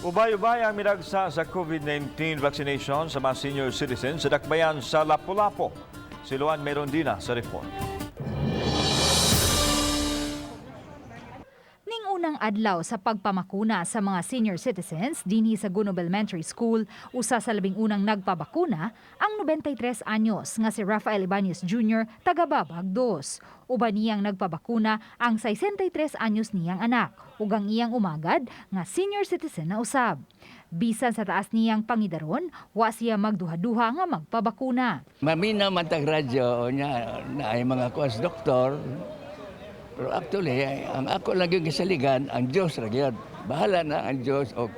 Ubay-ubay ang miragsa sa COVID-19 vaccination sa mga senior citizens sa dakbayan sa Lapu-Lapu. Si Luan Merondina sa report. Ning unang adlaw sa pagpamakuna sa mga senior citizens dinhi sa Gunob Elementary School, usa sa labing unang nagpabakuna ang 93 anyos nga si Rafael Ibanez Jr. taga Babag 2. Uban niyang nagpabakuna ang 63 anyos niyang anak ug ang iyang umagad nga senior citizen na usab. Bisan sa taas niyang pangidaron, wa siya magduha-duha nga magpabakuna. Mamina man tag radyo nya na ay mga kuas doktor. Pero actually, ang ako lang yung kasaligan, ang Diyos ra gyud. Bahala na ang Diyos o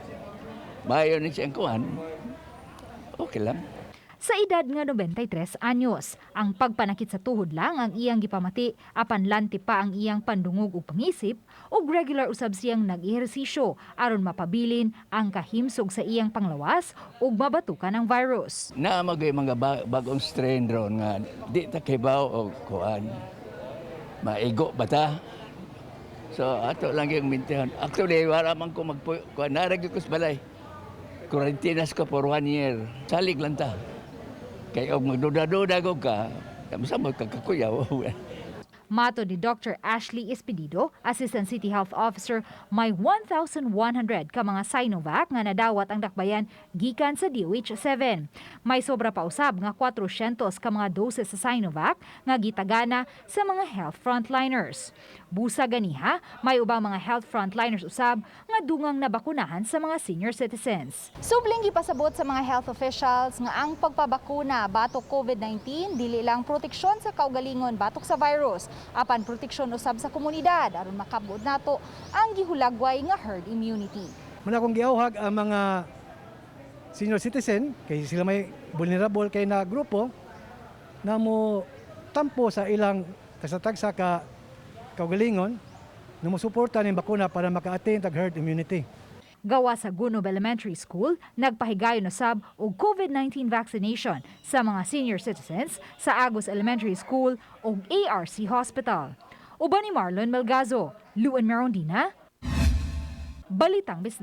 bayo ni siyang kuhan. Okay lang. Sa edad nga 93 anyos, ang pagpanakit sa tuhod lang ang iyang gipamati apan lanti pa ang iyang pandungog ug pangisip ug regular usab siyang nag-ehersisyo aron mapabilin ang kahimsog sa iyang panglawas ug mabatukan ang virus. Naamagay mga bagong strain ron nga di ta kibaw o kuhan. Maigo ba ta? So ato lang yung mintihan. Actually, wala man ko magkuhan. Naragyo ko sa balay. Quarantinas ko for 1 year. Salig lang ta. Kaya kung magduda-duda ko ka, sa mo kakakuyaw. Mato ni Dr. Ashley Espedido, Assistant City Health Officer, may 1,100 ka mga Sinovac nga nadawat ang dakbayan gikan sa DOH-7. May sobra pa usab nga 400 ka mga doses sa Sinovac nga gitagana sa mga health frontliners. Busa ganiha, may ubang mga health frontliners usab nga dungang nabakunahan sa mga senior citizens. Subling gipasabot sa mga health officials nga ang pagpabakuna batok COVID-19 dili lang proteksyon sa kaugalingon batok sa virus, apan proteksyon usab sa komunidad aron makabud nato ang gihulagway nga herd immunity. Muna akong giawhag ang mga senior citizen kay sila may vulnerable kay na grupo na mo tampo sa ilang kasatagsa ka kaugalingon na mo suporta ning bakuna para maka-attain tag herd immunity. Gawa sa Gunob Elementary School, nagpahigayon na sab og COVID-19 vaccination sa mga senior citizens sa Agus Elementary School ug ARC Hospital. Uban ni Marlon Melgazo, Luan Merondina, Balitang Bisda.